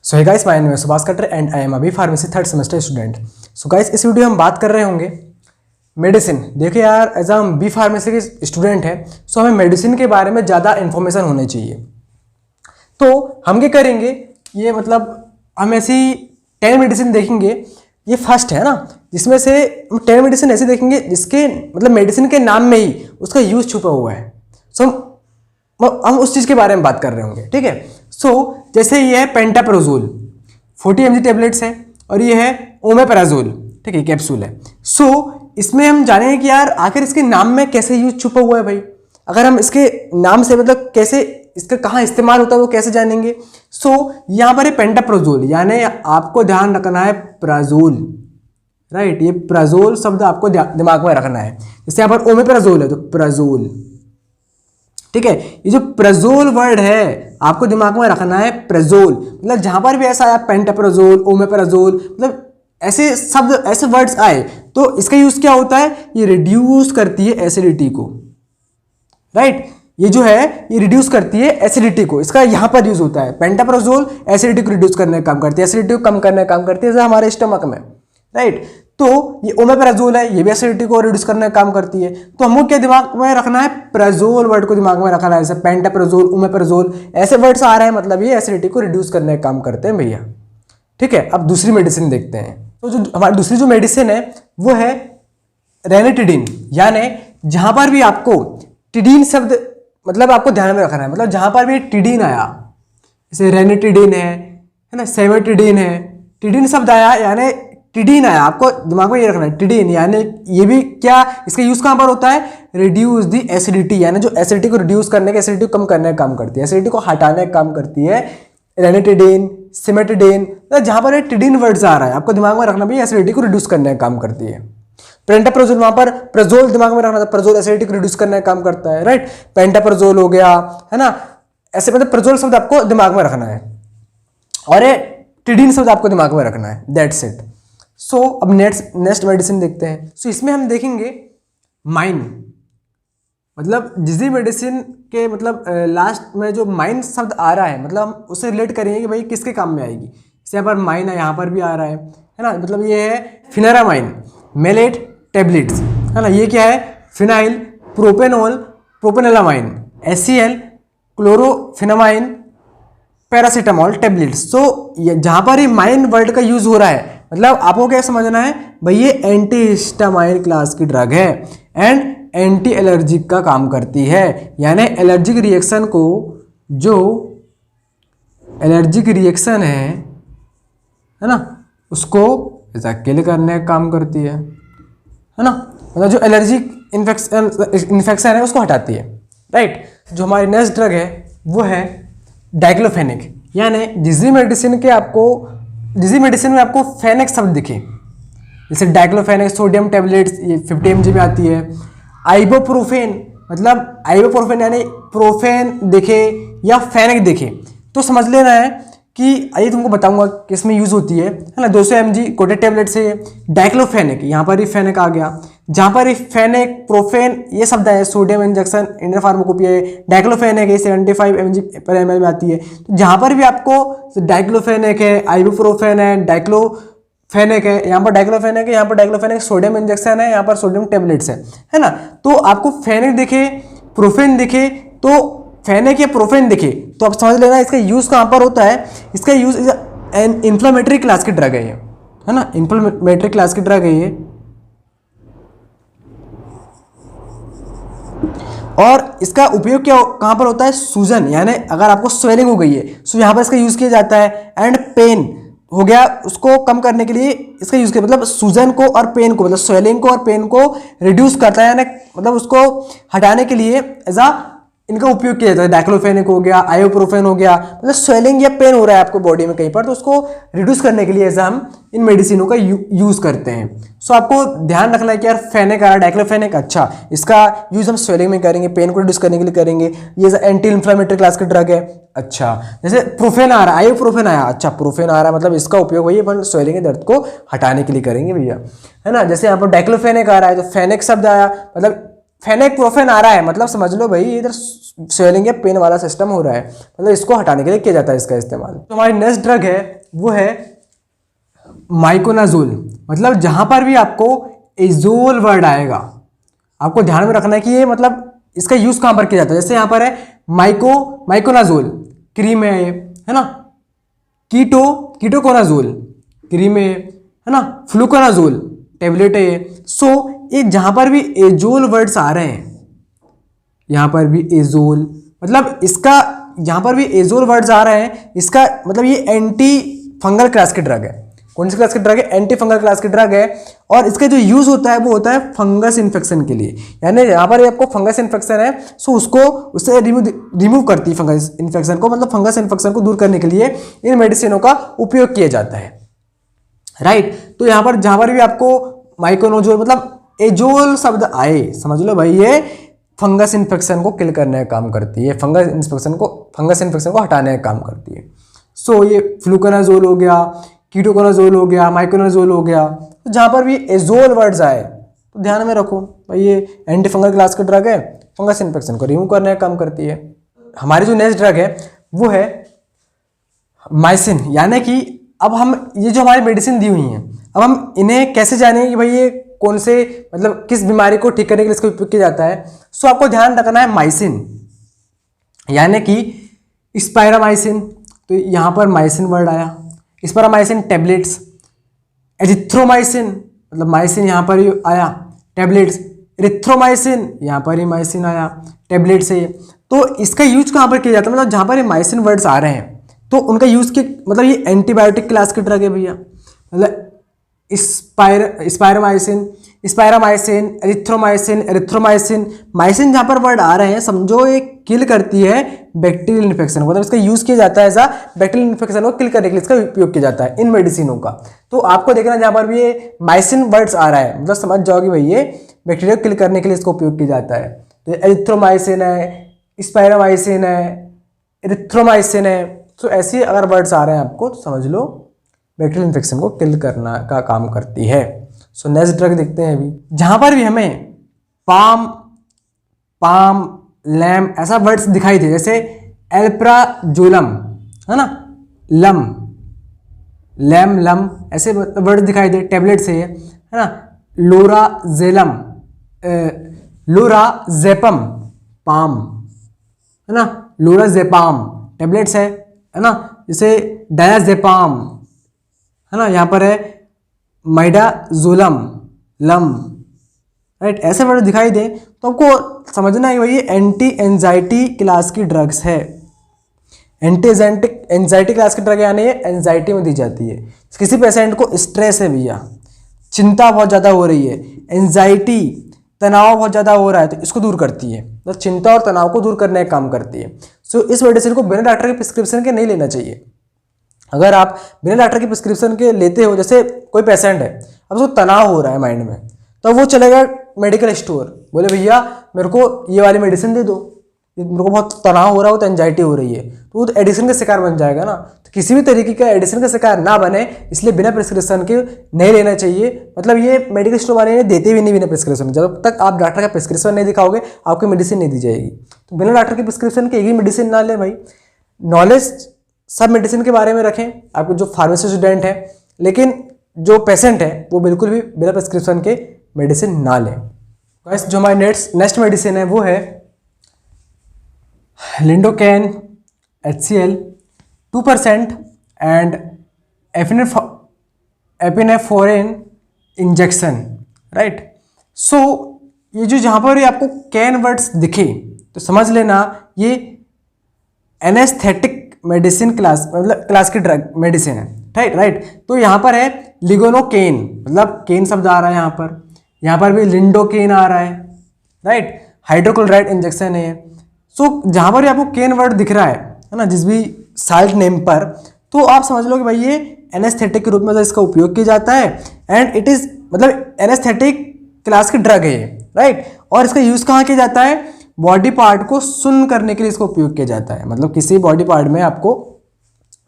So hey guys, my name है Subhash Katar and I am अभी pharmacy third semester student. So guys, इस video में हम बात कर रहे होंगे मेडिसिन। देखिए यार, एज हम बी फार्मेसी के स्टूडेंट हैं, सो हमें मेडिसिन के बारे में ज़्यादा इन्फॉर्मेशन होनी चाहिए। तो हम क्या करेंगे, ये मतलब हम ऐसी 10 मेडिसिन देखेंगे। ये फर्स्ट है ना, जिसमें से 10 मेडिसिन ऐसे देखेंगे जिसके मतलब मेडिसिन के नाम में ही उसका यूज छुपा हुआ है। सो हम उस चीज़ के बारे में बात कर रहे होंगे, ठीक है। सो जैसे ये है पेंटाप्रोजोल 40 mg टेबलेट्स है, और ये है ओमेप्राजोल, ठीक है, कैप्सूल है। सो इसमें हम जानेंगे कि यार आखिर इसके नाम में कैसे यूज छुपा हुआ है भाई। अगर हम इसके नाम से मतलब कैसे इसका कहाँ इस्तेमाल होता है वो कैसे जानेंगे। सो यहाँ पर है पेंटाप्रोजोल, यानी आपको ध्यान रखना है प्राजोल, राइट। ये प्राजोल शब्द आपको दिमाग में रखना है। जैसे यहाँ पर ओमेप्राजोल है तो प्राजोल, ठीक है। ये जो प्रजोल वर्ड है आपको दिमाग में रखना है, प्रजोल। मतलब जहां पर भी ऐसा आया पेंटाप्रोजोल, ओमेप्राजोल, मतलब ऐसे शब्द ऐसे वर्ड्स आए तो इसका यूज क्या होता है, ये रिड्यूस करती है एसिडिटी को, राइट। ये जो है ये रिड्यूस करती है एसिडिटी को, इसका यहां पर यूज होता है। पेंटाप्रोजोल एसिडिटी को रिड्यूस करने का काम करती है, एसिडिटी को कम करने का काम करती है जैसे हमारे स्टमक में, राइट। तो ये ओमेप्राजोल है, ये भी एसिडिटी को रिड्यूस करने का काम करती है। तो हमको क्या दिमाग में रखना है, प्राजोल वर्ड को दिमाग में रखना है। जैसे पेंटाप्रोजोल, ओमेप्राजोल ऐसे वर्ड्स आ रहे हैं, मतलब ये एसिडिटी को रिड्यूस करने का काम करते हैं भैया, ठीक है। अब दूसरी मेडिसिन देखते हैं। तो जो हमारी दूसरी जो मेडिसिन है वो है रेनिटिडिन, यानी जहां पर भी आपको टिडीन शब्द मतलब आपको ध्यान में रखना है, मतलब जहां पर भी टिडीन आया, जैसे रेनिटिडिन है ना, सेमेटिडिन है, टिडीन शब्द आया यानी टिडीन आया, आपको दिमाग में ये रखना है टिडीन, यानी ये भी क्या, इसका यूज कहां पर होता है, रिड्यूस दी एसिडिटी, यानी जो एसिडिटी को रिड्यूस करने का, एसिडिटी को कम करने का काम करती है, एसिडिटी को हटाने का काम करती है रेनिटिडिन, सिमेटिडिन। जहां पर टिडीन वर्ड्स आ रहा है आपको दिमाग में रखना भी एसिडिटी को रिड्यूस करने का काम करती है। पेंटाप्रोजोल, वहां पर प्रजोल दिमाग में रखना था, प्रजोल एसिडिटी को रिड्यूस करने का काम करता है, राइट। पेंटाप्रोजोल हो गया, है ना, ऐसे मतलब प्रजोल शब्द आपको दिमाग में रखना है और ये टिडीन शब्द आपको दिमाग में रखना है, दैट्स इट। सो अब नेक्स्ट मेडिसिन देखते हैं। सो इसमें हम देखेंगे माइन, मतलब जिस मेडिसिन के मतलब लास्ट में जो माइन शब्द आ रहा है, मतलब हम उससे रिलेट करेंगे कि भाई किसके काम में आएगी। जैसे यहाँ पर माइन है, यहाँ पर भी आ रहा है ना, मतलब ये है फिनेरामाइन मेलेट टेबलेट्स, है ना। ये क्या है, phenyl propanol propanolamine, HCl chlorphenamine paracetamol tablets. तो जहाँ पर ये माइन वर्ड का यूज हो रहा है, मतलब आपको क्या समझना है भाई, ये एंटी हिस्टामाइन क्लास की ड्रग है एंड एंटी एलर्जिक का काम करती है, यानी एलर्जिक रिएक्शन को, जो एलर्जिक रिएक्शन है ना, उसको ऐसा किल करने का काम करती है ना, मतलब जो एलर्जिक इन्फेक्शन है उसको हटाती है, राइट। जो हमारी नेक्स्ट ड्रग है वो है डाइक्लोफेनिक, यानी जिस मेडिसिन में आपको फेनिक शब्द दिखे, जैसे डाइक्लोफेनिक सोडियम टेबलेट्स, ये 50 mg में आती है। आइबोप्रोफेन, मतलब आइबोप्रोफेन यानी प्रोफेन दिखे या फेनिक दिखे तो समझ लेना है कि आइए तुमको बताऊंगा किस में यूज होती है ना। 200 mg कोटेड टेबलेट से डाइक्लोफेनिक, यहाँ पर ही फेनिक आ गया, जहाँ पर ही फेनिक प्रोफेन ये शब्द है, सोडियम इंजेक्शन इंडियन फार्माकोपिया है, डाइक्लोफेनिक है 75 mg/ml में आती है। तो जहाँ पर भी आपको डाइक्लोफेनिक है, आइबुप्रोफेन है, डाइक्लोफेनिक है, यहाँ पर डाइक्लोफेनिक है, यहाँ पर डाइक्लोफेनिक सोडियम इंजेक्शन है, यहाँ पर सोडियम टेबलेट्स है ना। तो आपको फेनिक दिखे, प्रोफेन दिखे, तो फेनिक या प्रोफेन दिखे तो आप समझ लेना इसका यूज कहाँ पर होता है। इसका यूज एन इन्फ्लेमेटरी क्लास की ड्रग है ये, है ना, इन्फ्लेमेटरी क्लास की ड्रग है ये। और इसका उपयोग क्या कहाँ पर होता है, सूजन, यानी अगर आपको स्वेलिंग हो गई है तो यहाँ पर इसका यूज किया जाता है। एंड पेन हो गया, उसको कम करने के लिए इसका यूज किया, मतलब सूजन को और पेन को, मतलब स्वेलिंग को और पेन को रिड्यूस करता है, यानी मतलब उसको हटाने के लिए एज आ इनका उपयोग किया जाता है। डाइक्लोफेनिक हो गया, आइबुप्रोफेन हो गया, मतलब स्वेलिंग या पेन हो रहा है आपको बॉडी में कहीं पर, तो उसको रिड्यूस करने के लिए ऐसा हम इन मेडिसिनों का यूज करते हैं। सो आपको ध्यान रखना है कि यार फेनिक आ रहा है, डाइक्लोफेनिक, अच्छा इसका यूज हम स्वेलिंग में करेंगे, पेन को रिड्यूस करने के लिए करेंगे, ये एंटी इन्फ्लेमेटरी क्लास की ड्रग है। अच्छा, जैसे प्रोफेन आ रहा है, आइबुप्रोफेन आया, अच्छा प्रोफेन आ रहा है, मतलब इसका उपयोग वही अपन स्वेलिंग के दर्द को हटाने के लिए करेंगे भैया, है ना। जैसे यहाँ पर डाइक्लोफेनिक आ रहा है तो फेनिक शब्द आया, मतलब फेनिक प्रोफेन आ रहा है, मतलब समझ लो भाई इधर स्वेलिंग या पेन वाला सिस्टम हो रहा है, मतलब इसको हटाने के लिए किया जाता है इसका इस्तेमाल। तो हमारी नेक्स्ट ड्रग है वो है माइकोनाजोल। मतलब जहां पर भी आपको एजोल वर्ड आएगा आपको ध्यान में रखना है कि ये मतलब इसका यूज कहां पर किया जाता है। जैसे यहां पर है माइकोनाजोल क्रीम है ये, है ना। कीटोकोनाजोल क्रीम है ना। फ्लूकोनाजोल टेबलेट है ये। सो ये जहां पर भी एजोल वर्ड्स आ रहे हैं, यहां पर भी एजोल, मतलब इसका यहां पर भी एजोल वर्ड्स आ रहे हैं, इसका मतलब ये एंटी फंगल क्लास की ड्रग है। कौन सी क्लास की ड्रग है? एंटी फंगल क्लास की ड्रग है। और इसका जो यूज होता है वो होता है फंगस इन्फेक्शन के लिए। यानी यहाँ पर आपको फंगस इन्फेक्शन है, सो उससे रिमूव करती है फंगस इन्फेक्शन को, मतलब फंगस इन्फेक्शन को दूर करने के लिए इन मेडिसिनों का उपयोग किया जाता है, राइट। तो यहाँ पर जहां पर भी आपको माइकोनोजोल मतलब एजोल शब्द आए, समझ लो भाई ये फंगस इन्फेक्शन को किल करने का काम करती है, फंगस इन्फेक्शन को हटाने का काम करती है। सो ये फ्लूकोनाजोल हो गया, कीटोकोनाजोल हो गया, माइकोनाजोल हो गया। तो जहां पर भी एजोल वर्ड्स आए तो ध्यान में रखो भाई ये एंटी फंगल क्लास की ड्रग है, फंगस इन्फेक्शन को रिमूव करने का काम करती है। हमारी जो नेक्स्ट ड्रग है वो है माइसिन। यानी कि अब हम ये जो हमारी मेडिसिन दी हुई हैं, अब हम इन्हें कैसे जानेंगे कि भाई ये कौन से मतलब किस बीमारी को ठीक करने के लिए इसका उपयोग किया जाता है। सो आपको ध्यान रखना है माइसिन यानी कि स्पायरामाइसिन। तो यहाँ पर माइसिन वर्ड आया, स्पायरामाइसिन टैबलेट्स, एजिथ्रोमाइसिन मतलब माइसिन यहाँ पर ही आया टैबलेट्स, एरिथ्रोमाइसिन यहाँ पर ही माइसिन आया टैबलेट से। तो इसका यूज कहाँ पर किया जाता है? मतलब जहाँ पर ये माइसिन वर्ड्स आ रहे हैं तो उनका यूज के मतलब ये एंटीबायोटिक क्लास की ड्रग है भैया। मतलब स्पायरामाइसिन, एरिथ्रोमाइसिन, माइसिन जहाँ पर वर्ड आ रहे हैं समझो ये किल करती है बैक्टीरियल इन्फेक्शन, मतलब इसका यूज किया जाता है ऐसा बैक्टीरियल इन्फेक्शन को किल करने के लिए इसका उपयोग किया जाता है इन मेडिसिनों का। तो आपको देखना जहाँ पर भी ये माइसिन वर्ड्स आ रहा है मतलब समझ जाओगे भाई ये बैक्टीरिया को किल करने के लिए इसका उपयोग किया जाता है। तो एरिथ्रोमाइसिन है, स्पायरामाइसिन है, एरिथ्रोमाइसिन है। तो ऐसे अगर वर्ड्स आ रहे हैं आपको तो समझ लो बैक्टीरियल इन्फेक्शन को किल करना का काम करती है। सो नेक्स्ट ड्रग देखते हैं अभी। जहां पर भी हमें पाम लैम ऐसा वर्ड्स दिखाई दे, जैसे एल्प्राजोलम है ना, लम ऐसे वर्ड दिखाई दे टैबलेट से है ना, लोराजेपम पाम है ना, लोराजेपाम टैबलेट्स है ना, जैसे डायाजेपाम है ना, यहाँ पर है माइडाजोलम लम, राइट। ऐसे वर्ड दिखाई दे तो आपको समझना है भाई ये एंटी एंजाइटी क्लास की ड्रग्स है। एंटी एंजाइटी क्लास की ड्रग यानी ये एंजाइटी में दी जाती है। किसी पेशेंट को स्ट्रेस है भैया, चिंता बहुत ज़्यादा हो रही है, एंजाइटी तनाव बहुत ज़्यादा हो रहा है, तो इसको दूर करती है, तो चिंता और तनाव को दूर करने का काम करती है। सो इस मेडिसिन को बिना डॉक्टर के प्रिस्क्रिप्शन के नहीं लेना चाहिए। अगर आप बिना डॉक्टर की प्रिस्क्रिप्शन के लेते हो, जैसे कोई पेशेंट है अब उसको तनाव हो रहा है माइंड में, तो वो चलेगा मेडिकल स्टोर, बोले भैया मेरे को ये वाली मेडिसिन दे दो, मेरे को बहुत तनाव हो रहा हो तो एंजाइटी हो रही है, तो वो तो एडिक्शन का शिकार बन जाएगा ना। तो किसी भी तरीके का एडिक्शन का शिकार ना बने इसलिए बिना प्रिस्क्रिप्शन के नहीं लेना चाहिए। मतलब ये मेडिकल स्टोर वाले देते भी नहीं बिना प्रिस्क्रिप्शन, जब तक आप डॉक्टर का प्रिस्क्रिप्शन नहीं दिखाओगे आपको मेडिसिन नहीं दी जाएगी। तो बिना डॉक्टर के प्रिस्क्रिप्शन के एक ही मेडिसिन ना लें भाई। नॉलेज सब मेडिसिन के बारे में रखें आपको जो फार्मेसी स्टूडेंट है, लेकिन जो पेशेंट है वो बिल्कुल भी बिना प्रिस्क्रिप्शन के मेडिसिन ना लें। गाइस जो हमारी नेक्स्ट मेडिसिन है वो है lignocaine HCl 2% and epinephrine injection, right. So ये जो जहाँ पर आपको कैन वर्ड्स दिखे तो समझ लेना ये एनेस्थेटिक मेडिसिन क्लास मतलब क्लास की ड्रग मेडिसिन है, राइट। तो यहाँ पर है लिगोनोकेन, मतलब केन शब्द आ रहा है यहाँ पर भी लिंडोकेन आ रहा है, राइट। हाइड्रोक्लोराइड इंजेक्शन है। सो जहाँ पर आपको केन वर्ड दिख रहा है ना जिस भी साल्ट नेम पर, तो आप समझ लो कि भाई ये एनेस्थेटिक के रूप में इसका उपयोग किया जाता है एंड इट इज मतलब एनेस्थेटिक क्लास की ड्रग है, राइट। और इसका यूज कहाँ किया जाता है? बॉडी पार्ट को सुन्न करने के लिए इसका उपयोग किया जाता है। मतलब किसी बॉडी पार्ट में आपको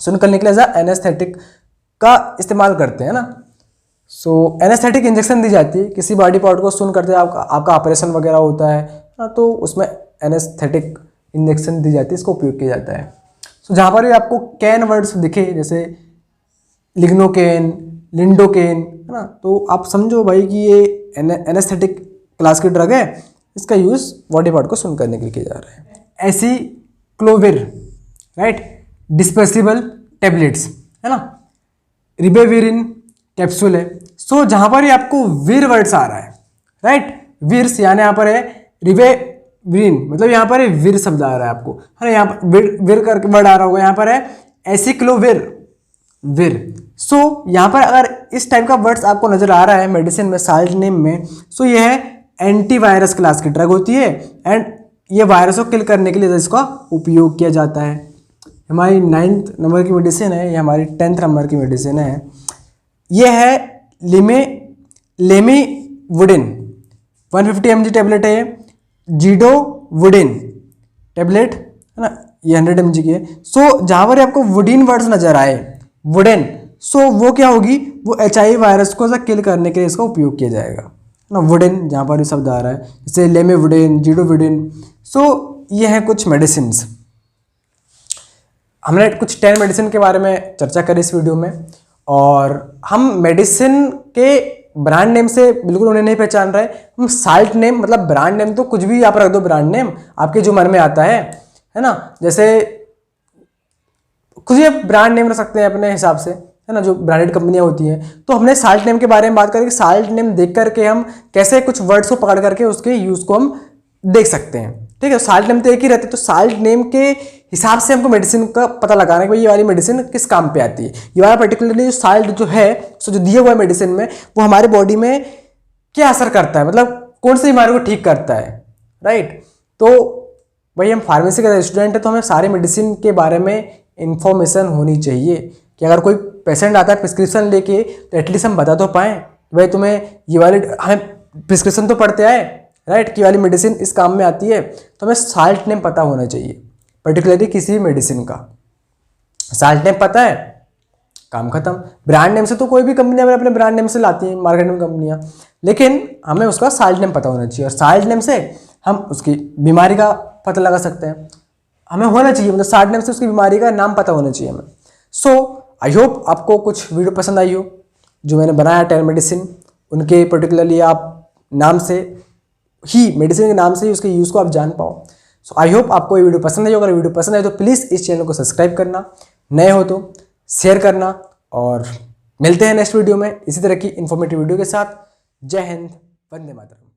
सुन्न करने के लिए एनेस्थेटिक का इस्तेमाल करते हैं ना। सो एनेस्थेटिक इंजेक्शन दी जाती है, किसी बॉडी पार्ट को सुन्न करते हैं, आपका ऑपरेशन वगैरह होता है ना, तो उसमें एनेस्थेटिक इंजेक्शन दी जाती है, इसको उपयोग किया जाता है। सो जहाँ पर भी आपको कैन वर्ड्स दिखे जैसे लिग्नोकेन, लिंडोकेन, है ना। तो आप समझो भाई कि ये एनेस्थेटिक क्लास की ड्रग है, इसका यूज़ बॉडी पार्ट को सुन करने के लिए किया जा रहा है। एसिक्लोविर, राइट, डिस्पर्सिबल टेबलेट्स, है ना। रिबेविरिन कैप्सूल है। सो जहाँ पर ये आपको वीर वर्ड्स आ रहा है, राइट, वीर्स, यानी यहाँ पर है रिबेविरिन, मतलब यहाँ पर वीर शब्द आ रहा है आपको, है ना। यहाँ पर वीर करके वर्ड आ रहा होगा, यहाँ पर है एसिक्लोविर, वीर। सो यहाँ पर अगर इस टाइप का वर्ड्स आपको नजर आ रहा है मेडिसिन में, साल्ट नेम में, सो ये है एंटीवायरस क्लास की ड्रग होती है एंड ये वायरस को किल करने के लिए इसका उपयोग किया जाता है। हमारी 9th नंबर की मेडिसिन है, ये हमारी 10th नंबर की मेडिसिन है। ये है लेमिवुडिन, 150 mg टेबलेट है। जीडोवुडिन टेबलेट, है ना, ये 100 mg की है। सो जहाँ पर आपको वुडिन वर्ड्स नजर आए, वुडेन, सो वो क्या होगी, वो HIV वायरस को किल करने के लिए इसका उपयोग किया जाएगा ना। वुडेन जहाँ पर भी शब्द आ रहा है, जैसे लेमिवुडिन, जीडोवुडिन। सो ये है कुछ मेडिसिन। हमने कुछ 10 मेडिसिन के बारे में चर्चा करी इस वीडियो में, और हम मेडिसिन के ब्रांड नेम से बिल्कुल उन्हें नहीं पहचान रहे। हम साल्ट नेम, मतलब ब्रांड नेम तो कुछ भी आप रख दो, ब्रांड नेम आपके जो मन में आता है ना। जैसे कुछ भी ब्रांड नेम रख सकते हैं अपने हिसाब से, है ना, जो ब्रांडेड कंपनियां होती हैं। तो हमने साल्ट नेम के बारे में बात करें, साल्ट नेम देख करके हम कैसे कुछ वर्ड्स को पकड़ करके उसके यूज को हम देख सकते हैं, ठीक है। साल्ट नेम तो एक ही रहते, तो साल्ट नेम के हिसाब से हमको मेडिसिन का पता लगाना है कि भाई ये वाली मेडिसिन किस काम पे आती है। ये वाला पर्टिकुलरली जो साल्ट जो है, सो जो दिया हुआ है मेडिसिन में, वो हमारे बॉडी में क्या असर करता है, मतलब कौन सी बीमारी को ठीक करता है, राइट। तो भाई हम फार्मेसी का स्टूडेंट है, तो हमें सारे मेडिसिन के बारे में इंफॉर्मेशन होनी चाहिए कि अगर कोई पेशेंट आता है प्रिस्क्रिप्शन लेके, तो एटलीस्ट हम बता तो पाएँ भाई तुम्हें ये वाली, हमें प्रिस्क्रिप्शन तो पढ़ते आए, राइट, कि वाली मेडिसिन इस काम में आती है, तो हमें साल्ट नेम पता होना चाहिए, पर्टिकुलरली किसी भी मेडिसिन का साल्ट नेम पता है, काम खत्म। ब्रांड नेम से तो कोई भी कंपनी अपने ब्रांड नेम से लाती है मार्केटिंग कंपनियां, लेकिन हमें उसका साल्ट नेम पता होना चाहिए, और साल्ट नेम से हम उसकी बीमारी का पता लगा सकते हैं। हमें होना चाहिए, मतलब साल्ट नेम से उसकी बीमारी का नाम पता होना चाहिए हमें। सो आई होप आपको कुछ वीडियो पसंद आई हो जो मैंने बनाया 10 मेडिसिन, उनके पर्टिकुलरली आप नाम से ही, मेडिसिन के नाम से ही उसके यूज़ को आप जान पाओ। सो आई होप आपको ये वीडियो पसंद आई। अगर वीडियो पसंद आए तो प्लीज़ इस चैनल को सब्सक्राइब करना, नए हो तो शेयर करना, और मिलते हैं नेक्स्ट वीडियो में इसी तरह की इन्फॉर्मेटिव वीडियो के साथ। जय हिंद, वंदे मातरम।